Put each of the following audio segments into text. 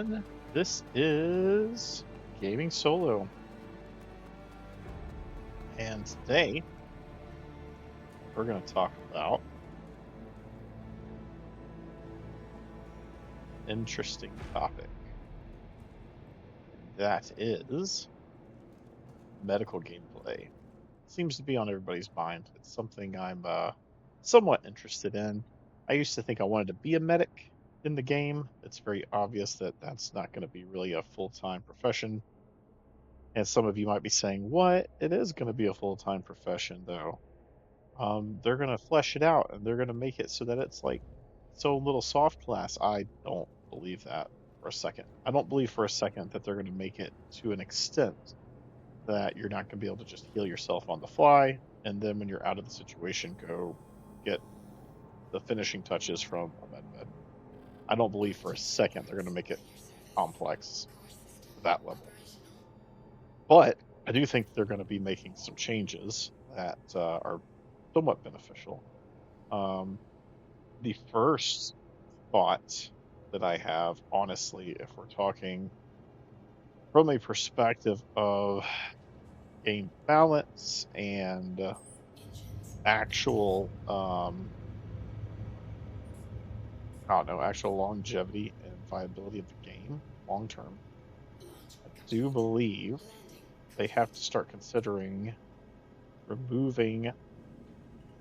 everyone. This is Gaming Solo, and today we're going to talk about an interesting topic, and that is medical gameplay. Seems to be on everybody's mind. It's something I'm somewhat interested in. I used to think I wanted to be a medic in the game. It's very obvious that that's not going to be really a full-time profession. And some of you might be saying, what? It is going to be a full-time profession, though. They're going to flesh it out and they're going to make it so that it's like so little soft class. I don't believe that for a second. I don't believe for a second that they're going to make it to an extent that you're not going to be able to just heal yourself on the fly. And then when you're out of the situation, go get the finishing touches from a med bed. I don't believe for a second they're going to make it complex to that level. But I do think they're going to be making some changes that are somewhat beneficial. Um, the first thought that I have, honestly, if we're talking from a perspective of game balance and actual, I don't know, actual longevity and viability of the game long term, I do believe they have to start considering removing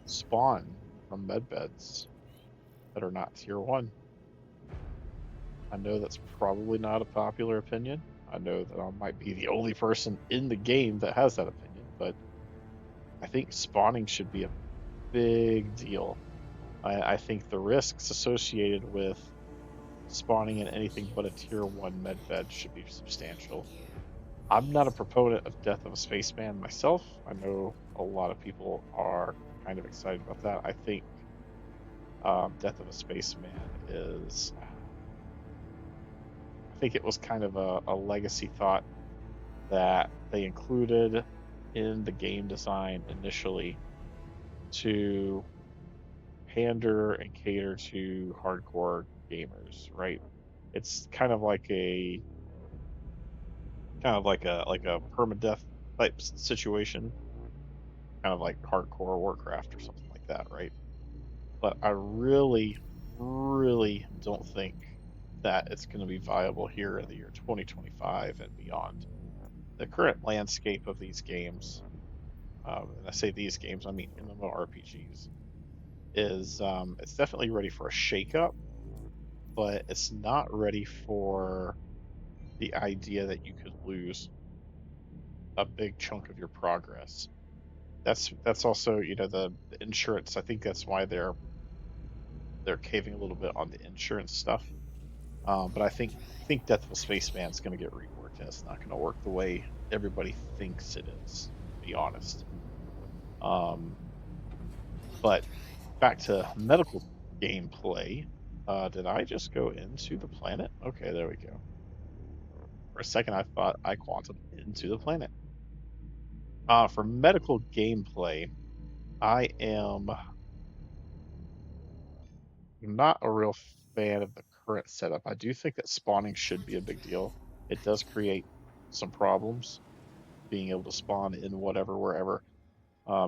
spawn from medbeds that are not tier one. I know that's probably not a popular opinion. I know that I might be the only person in the game that has that opinion, but I think spawning should be a big deal. I think the risks associated with spawning in anything but a tier one med bed should be substantial. I'm not a proponent of Death of a Spaceman myself. I know a lot of people are kind of excited about that. I think Death of a Spaceman is, I think it was kind of a legacy thought that they included in the game design initially to pander and cater to hardcore gamers, right? It's kind of like a permadeath type situation, kind of like hardcore Warcraft or something like that, right? But I really, really don't think that it's going to be viable here in the year 2025 and beyond. The current landscape of these games, and I say these games, I mean MMORPGs, is it's definitely ready for a shakeup, but it's not ready for the idea that you could lose a big chunk of your progress. That's also, the insurance. I think that's why they're caving a little bit on the insurance stuff. But I think Death of a Spaceman is going to get reworked, and it's not going to work the way everybody thinks it is. To be honest. Um, but back to medical gameplay. Did I just go into the planet? Okay, there we go. For a second, I thought I quantum into the planet. For medical gameplay, I am not a real fan of the current setup. I do think that spawning should be a big deal. It does create some problems being able to spawn in whatever, wherever.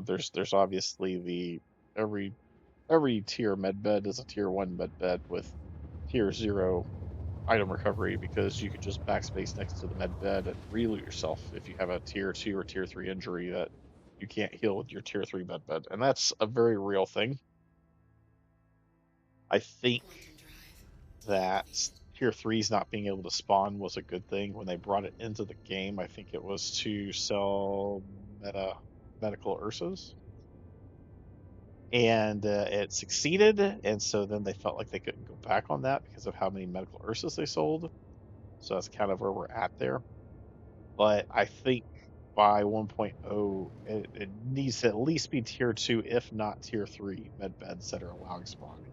There's obviously the every every tier med bed is a tier one med bed with tier zero item recovery because you could just backspace next to the med bed and reloot yourself if you have a tier two or tier three injury that you can't heal with your tier three med bed, and that's a very real thing. I think that tier threes not being able to spawn was a good thing when they brought it into the game. I think it was to sell medical Ursas, and it succeeded. And so then they felt like they couldn't go back on that because of how many medical Ursas they sold. So that's kind of where we're at there. But I think by 1.0, it needs to at least be tier two, if not tier three, med beds that are allowing spawning,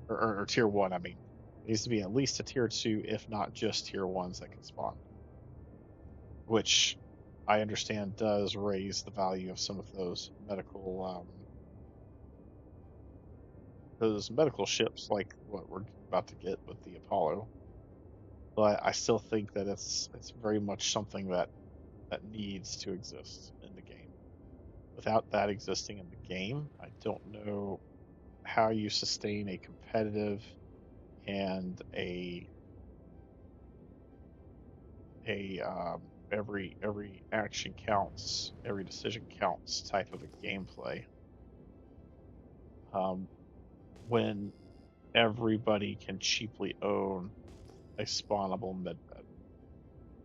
or tier one. I mean, it needs to be at least a tier two, if not just tier ones that can spawn, which I understand does raise the value of some of those medical ships, like what we're about to get with the Apollo. but I still think that it's very much something that needs to exist in the game. Without that existing in the game, I don't know how you sustain a competitive and a every action counts, every decision counts type of a gameplay. When everybody can cheaply own a spawnable medbed.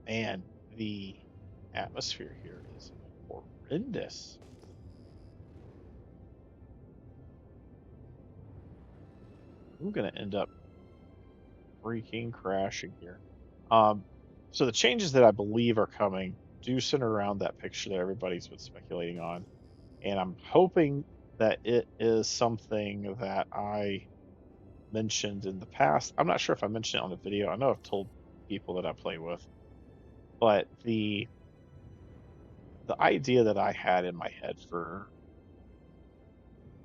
And the atmosphere here is horrendous. I'm gonna end up freaking crashing here. So the changes that I believe are coming do center around that picture that everybody's been speculating on, and I'm hoping that it is something that I mentioned in the past. I'm not sure if I mentioned it on the video. I know I've told people that I play with, but the idea that I had in my head for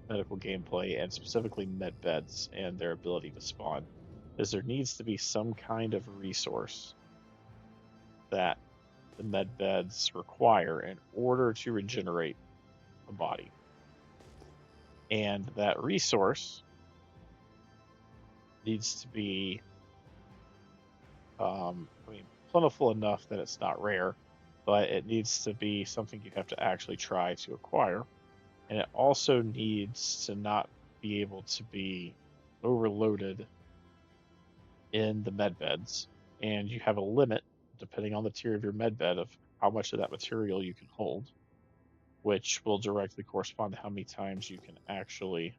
medical gameplay and specifically med beds and their ability to spawn is there needs to be some kind of resource that the med beds require in order to regenerate a body. And that resource needs to be, plentiful enough that it's not rare, but it needs to be something you have to actually try to acquire. And it also needs to not be able to be overloaded in the med beds. And you have a limit, depending on the tier of your med bed, of how much of that material you can hold, which will directly correspond to how many times you can actually,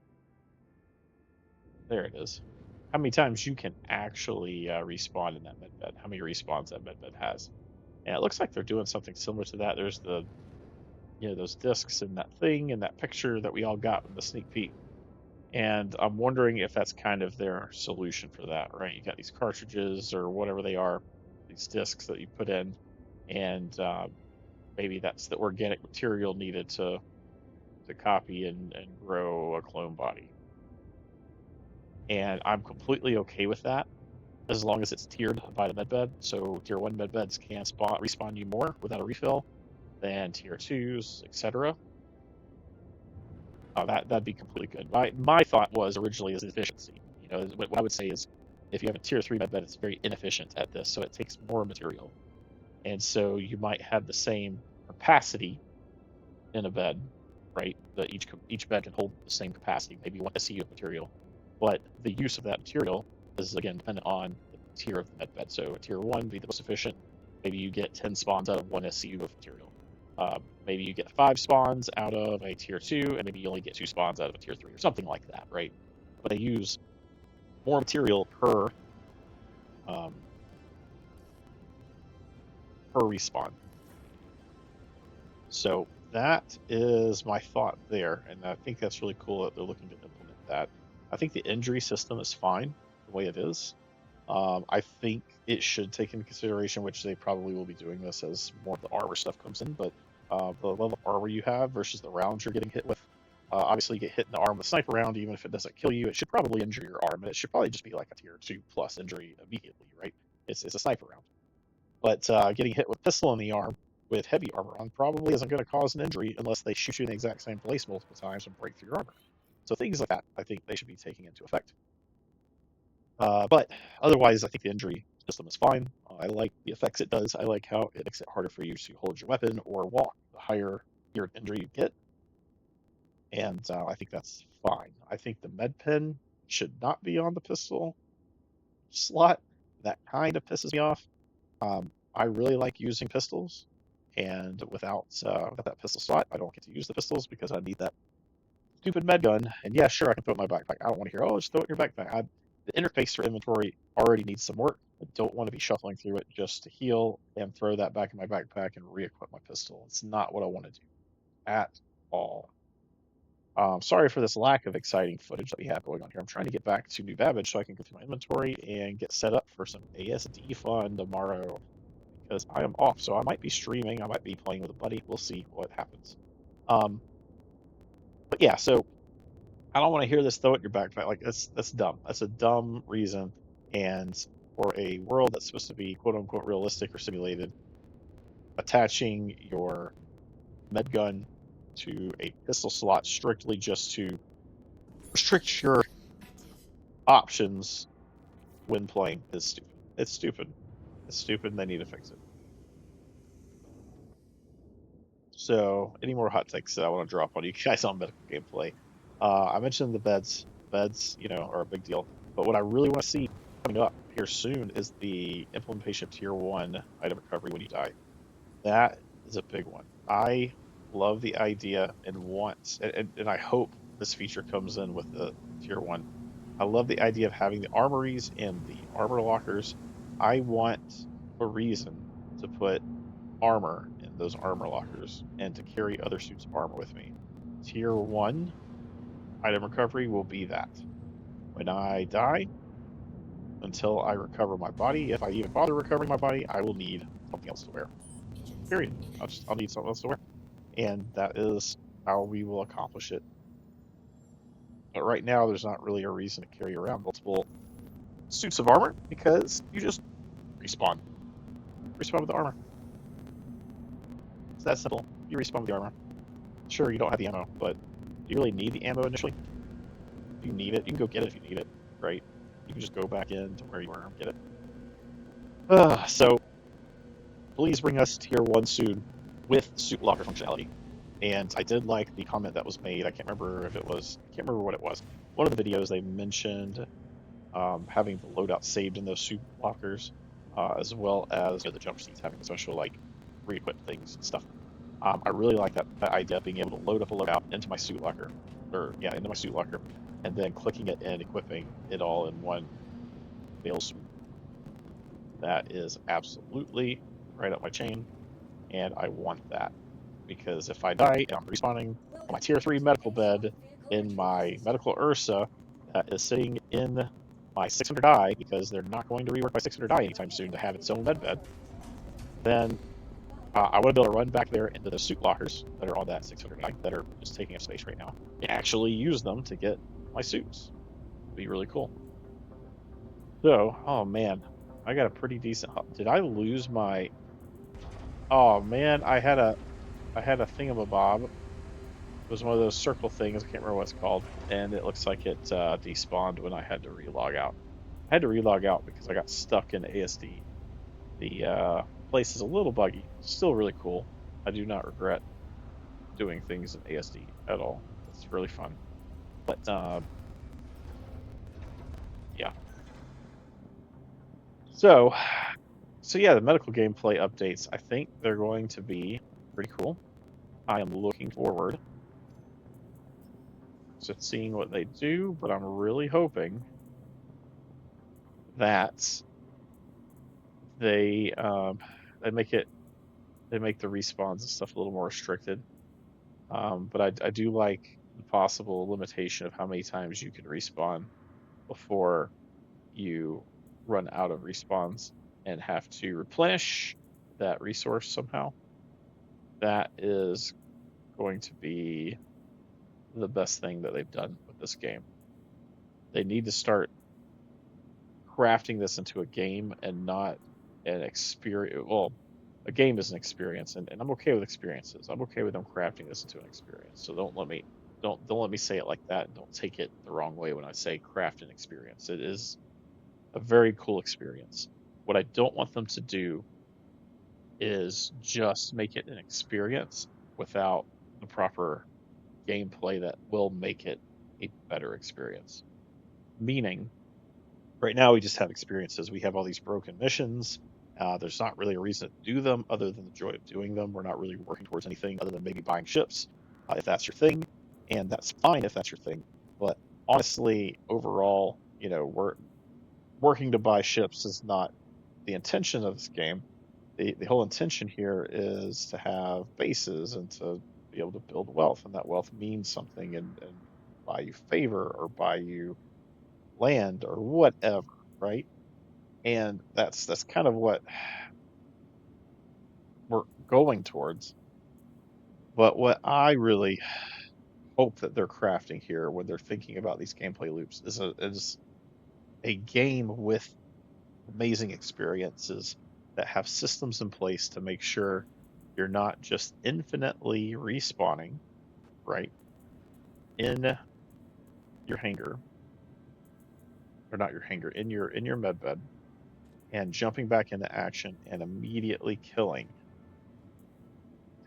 there it is, how many times you can actually respawn in that med bed, how many respawns that med bed has. And it looks like they're doing something similar to that. There's those discs and that thing and that picture that we all got in the sneak peek. And I'm wondering if that's kind of their solution for that, right? You got these cartridges or whatever they are, these discs that you put in, and maybe that's the organic material needed to copy and grow a clone body. And I'm completely okay with that as long as it's tiered by the medbed. So tier 1 medbeds can respawn you more without a refill than tier 2s, etc. That'd be completely good. My thought was originally is efficiency. What I would say is if you have a tier 3 medbed, it's very inefficient at this, so it takes more material. And so you might have the same capacity in a bed, right? That each bed can hold the same capacity, maybe 1 SCU of material, but the use of that material is again dependent on the tier of the med bed. So a tier 1 be the most efficient. Maybe you get 10 spawns out of 1 SCU of material. Maybe you get 5 spawns out of a tier 2, and maybe you only get 2 spawns out of a tier 3 or something like that, right? But they use more material um, per respawn. So that is my thought there, and I think that's really cool that they're looking to implement that. I think the injury system is fine the way it is. I think it should take into consideration, which they probably will be doing this as more of the armor stuff comes in, but the level of armor you have versus the rounds you're getting hit with. Obviously, you get hit in the arm with a sniper round, even if it doesn't kill you, it should probably injure your arm, and it should probably just be like a tier 2 plus injury immediately, right? It's a sniper round. But getting hit with pistol in the arm with heavy armor on probably isn't going to cause an injury unless they shoot you in the exact same place multiple times and break through your armor. So things like that, I think they should be taking into effect. But otherwise, I think the injury system is fine. I like the effects it does. I like how it makes it harder for you to hold your weapon or walk the higher your injury you get. And I think that's fine. I think the med pen should not be on the pistol slot. That kind of pisses me off. I really like using pistols, and without that pistol slot, I don't get to use the pistols because I need that stupid med gun. And yeah, sure, I can throw it in my backpack. I don't want to hear, oh, just throw it in your backpack. The interface for inventory already needs some work. I don't want to be shuffling through it just to heal and throw that back in my backpack and re-equip my pistol. It's not what I want to do at all. Sorry for this lack of exciting footage that we have going on here. I'm trying to get back to New Babbage so I can go through my inventory and get set up for some ASD fun tomorrow because I am off. So I might be streaming. I might be playing with a buddy. We'll see what happens. But yeah, so I don't want to hear this throw it in your backpack. Like that's dumb. That's a dumb reason. And for a world that's supposed to be quote unquote realistic or simulated, attaching your med gun to a pistol slot strictly just to restrict your options when playing is stupid. It's stupid. It's stupid and they need to fix it. So, any more hot takes that I want to drop on you guys on medical gameplay? I mentioned the beds. Beds, are a big deal. But what I really want to see coming up here soon is the implementation of Tier 1 item recovery when you die. That is a big one. I love the idea and and I hope this feature comes in with the Tier 1. I love the idea of having the armories and the armor lockers. I want a reason to put armor in those armor lockers and to carry other suits of armor with me. Tier 1 item recovery will be that. When I die, until I recover my body, if I even bother recovering my body, I will need something else to wear. Period. I'll need something else to wear. And that is how we will accomplish it. But right now, there's not really a reason to carry around multiple suits of armor because you just respawn. Respawn with the armor. It's that simple. You respawn with the armor. Sure, you don't have the ammo, but do you really need the ammo initially? If you need it, you can go get it if you need it, right? You can just go back in to where you were and get it. So, please bring us Tier 1 soon with suit locker functionality. And I did like the comment that was made. I can't remember what it was. One of the videos they mentioned having the loadout saved in those suit lockers, as well as the jump seats having special like re-equip things and stuff. I really like that idea of being able to load up a loadout into my suit locker, and then clicking it and equipping it all in one bail swoop. That is absolutely right up my chain, and I want that. Because if I die and I'm respawning on my Tier 3 medical bed in my medical Ursa that is sitting in my 600i, because they're not going to rework my 600i anytime soon to have its own med bed, then I want to be able to run back there into the suit lockers that are on that 600i that are just taking up space right now and actually use them to get my suits. It'd be really cool. So, oh man, I got a pretty decent. Did I lose my? Oh man, I had a thingamabob. It was one of those circle things. I can't remember what it's called, and it looks like it despawned when I had to relog out. I had to relog out because I got stuck in ASD. The place is a little buggy. Still really cool. I do not regret doing things in ASD at all. It's really fun. But yeah. So yeah, the medical gameplay updates. I think they're going to be pretty cool. I am looking forward to seeing what they do, but I'm really hoping that they make the respawns and stuff a little more restricted. But I do like the possible limitation of how many times you can respawn before you run out of respawns and have to replenish that resource somehow. That is going to be the best thing that they've done with this game. They need to start crafting this into a game and not an experience. Well, a game is an experience, and I'm okay with experiences. I'm okay with them crafting this into an experience. So don't let me say it like that, and don't take it the wrong way when I say craft an experience. It is a very cool experience. What I don't want them to do is just make it an experience without the proper gameplay that will make it a better experience. Meaning, right now we just have experiences. We have all these broken missions. There's not really a reason to do them other than the joy of doing them. We're not really working towards anything other than maybe buying ships, if that's your thing, and that's fine if that's your thing. But honestly, overall, we're working to buy ships is not the intention of this game. The whole intention here is to have bases and to be able to build wealth, and that wealth means something and buy you favor or buy you land or whatever, right? And that's kind of what we're going towards. But what I really hope that they're crafting here when they're thinking about these gameplay loops is a game with amazing experiences that have systems in place to make sure you're not just infinitely respawning, right, in your hangar, or not your hangar, in your med bed, and jumping back into action and immediately killing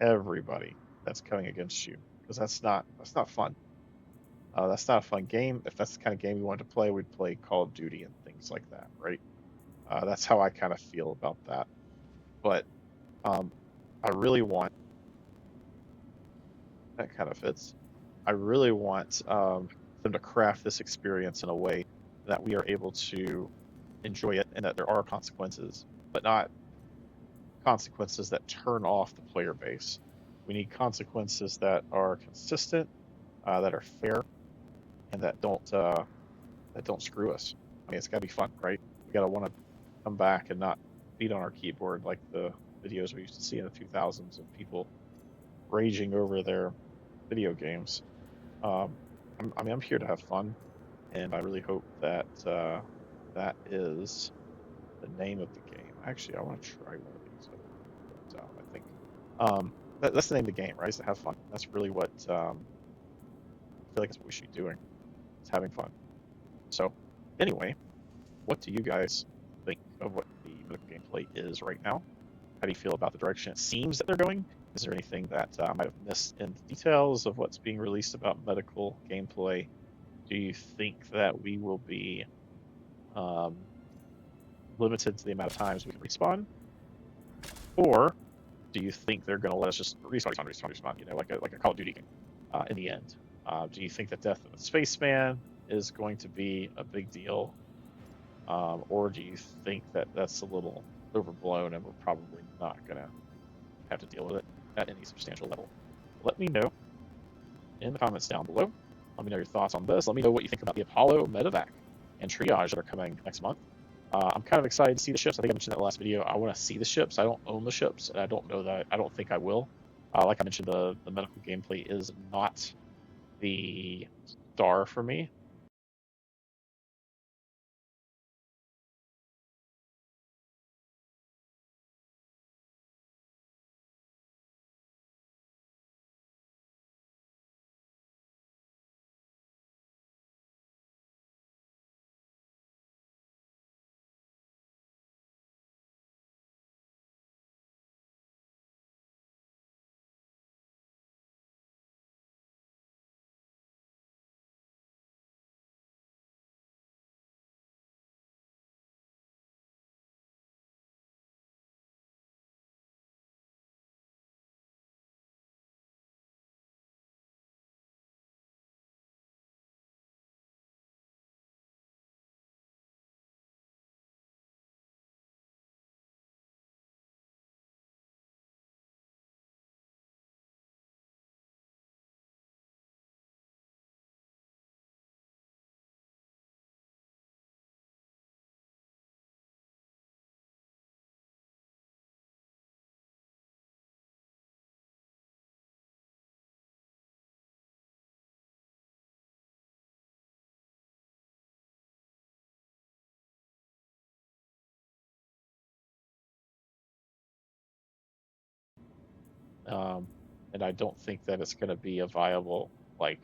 everybody that's coming against you, because that's not fun. That's not a fun game. If that's the kind of game you wanted to play, we'd play Call of Duty and things like that, right? That's how I kind of feel about that. But um, I really want that kind of fits. I really want them to craft this experience in a way that we are able to enjoy it and that there are consequences, but not consequences that turn off the player base. We need consequences that are consistent, that are fair, and that don't screw us. I mean, it's got to be fun, right? We got to want to come back and not beat on our keyboard like the videos we used to see in the 2000s of people raging over their video games. Um, I mean, I'm here to have fun, and I really hope that that is the name of the game. Actually, I want to try one of these. I think that's the name of the game, right? Is to have fun. That's really what I feel like that's what we should be doing. It's having fun. So, anyway, what do you guys think of what the medical gameplay is right now? How do you feel about the direction it seems that they're going? Is there anything that I might have missed in the details of what's being released about medical gameplay? Do you think that we will be um, limited to the amount of times we can respawn, or do you think they're going to let us just respawn, you know, like a Call of Duty game in the end? Do you think the death of a spaceman is going to be a big deal, or do you think that that's a little overblown and we're probably not going to have to deal with it at any substantial level? Let me know in the comments down below. Let me know your thoughts on this. Let me know what you think about the Apollo, Medevac, and Triage that are coming next month. I'm kind of excited to see the ships. I think I mentioned that in the last video. I want to see the ships. I don't own the ships, and I don't know that. I don't think I will. Like I mentioned, the medical gameplay is not the star for me. Um, and I don't think that it's going to be a viable, like,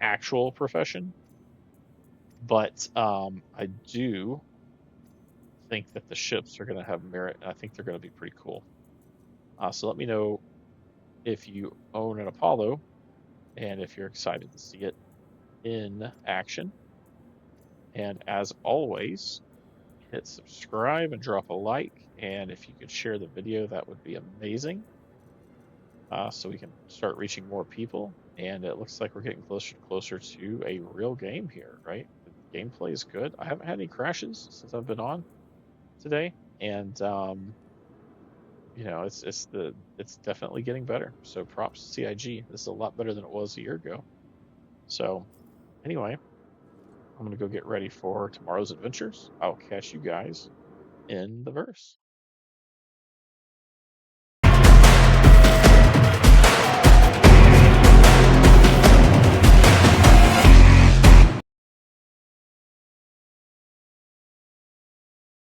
actual profession. But I do think that the ships are going to have merit, and I think they're going to be pretty cool. So let me know if you own an Apollo and if you're excited to see it in action. And as always, hit subscribe and drop a like. And if you could share the video, that would be amazing. So we can start reaching more people. And it looks like we're getting closer and closer to a real game here, right? The gameplay is good. I haven't had any crashes since I've been on today, and you know, it's definitely getting better. So props to CIG. This is a lot better than it was a year ago. So anyway, I'm gonna go get ready for tomorrow's adventures. I'll catch you guys in the verse.